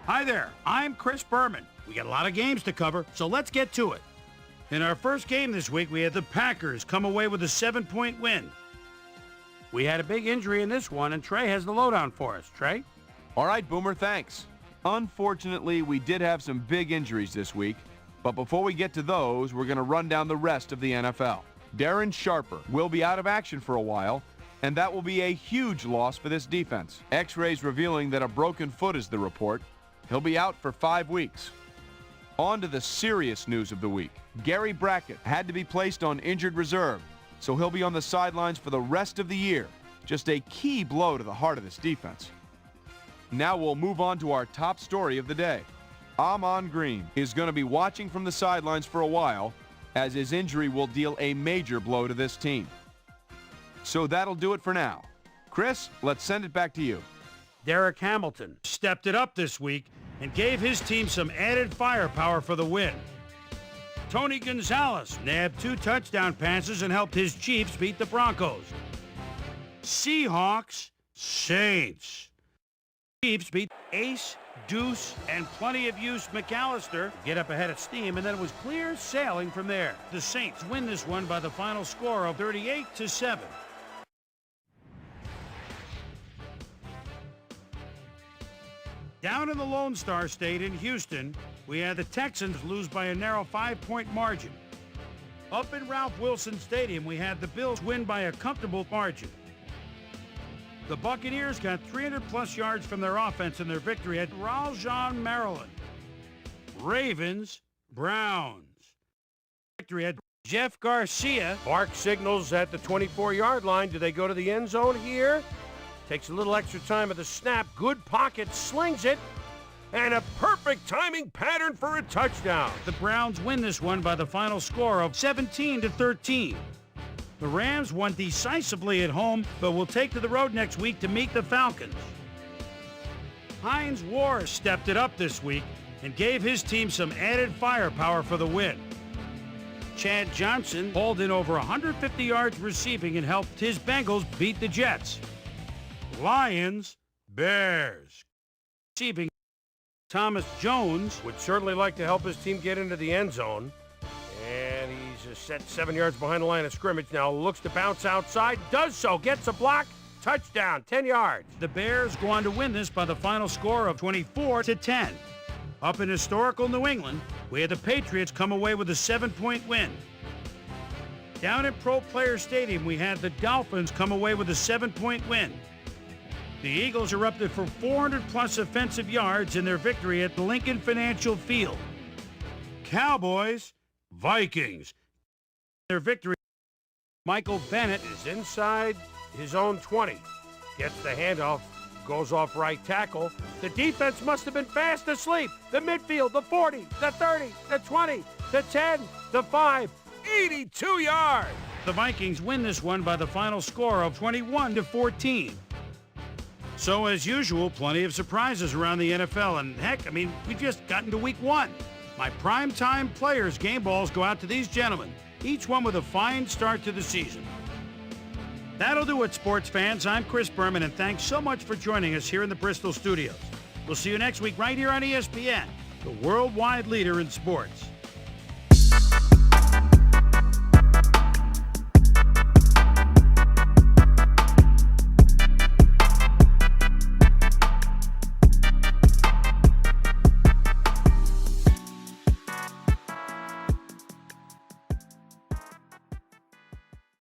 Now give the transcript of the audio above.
Hi there, I'm Chris Berman. We got a lot of games to cover, so let's get to it. In our first game this week, we had the Packers come away with a 7-point win. We had a big injury in this one, and Trey has the lowdown for us. Trey? All right, Boomer, thanks. Unfortunately, we did have some big injuries this week, but before we get to those, we're going to run down the rest of the NFL. Darren Sharper will be out of action for a while, and that will be a huge loss for this defense. X-rays revealing that a broken foot is the report. He'll be out for 5 weeks. On to the serious news of the week. Gary Brackett had to be placed on injured reserve, so he'll be on the sidelines for the rest of the year. Just a key blow to the heart of this defense. Now we'll move on to our top story of the day. Ahman Green is going to be watching from the sidelines for a while, as his injury will deal a major blow to this team. So that'll do it for now. Chris, let's send it back to you. Derek Hamilton stepped it up this week and gave his team some added firepower for the win. Tony Gonzalez nabbed 2 touchdown passes and helped his Chiefs beat the Broncos. Seahawks, Saints. Chiefs beat Ace, Deuce, and plenty of use McAllister get up ahead of steam, and then it was clear sailing from there. The Saints win this one by the final score of 38-7. Down in the Lone Star State in Houston, we had the Texans lose by a narrow 5-point margin. Up in Ralph Wilson Stadium, we had the Bills win by a comfortable margin. The Buccaneers got 300-plus yards from their offense in their victory at Ralston, Maryland. Ravens, Browns. Victory at Jeff Garcia. Bark signals at the 24-yard line. Do they go to the end zone here? Takes a little extra time at the snap. Good pocket, slings it, and a perfect timing pattern for a touchdown. The Browns win this one by the final score of 17-13. The Rams won decisively at home, but will take to the road next week to meet the Falcons. Hines Ward stepped it up this week and gave his team some added firepower for the win. Chad Johnson hauled in over 150 yards receiving and helped his Bengals beat the Jets. Lions, Bears. Receiving, Thomas Jones would certainly like to help his team get into the end zone. And he's set 7 yards behind the line of scrimmage. Now looks to bounce outside, does so, gets a block, touchdown, 10 yards. The Bears go on to win this by the final score of 24-10. Up in historical New England, we had the Patriots come away with a 7-point win. Down at Pro Player Stadium, we had the Dolphins come away with a 7-point win. The Eagles erupted for 400-plus offensive yards in their victory at the Lincoln Financial Field. Cowboys, Vikings. Their victory. Michael Bennett is inside his own 20. Gets the handoff, goes off right tackle. The defense must have been fast asleep. The midfield, the 40, the 30, the 20, the 10, the 5, 82 yards. The Vikings win this one by the final score of 21-14. So, as usual, plenty of surprises around the NFL. And heck, we've just gotten to week 1. My primetime players' game balls go out to these gentlemen, each one with a fine start to the season. That'll do it, sports fans. I'm Chris Berman, and thanks so much for joining us here in the Bristol studios. We'll see you next week right here on ESPN, the worldwide leader in sports.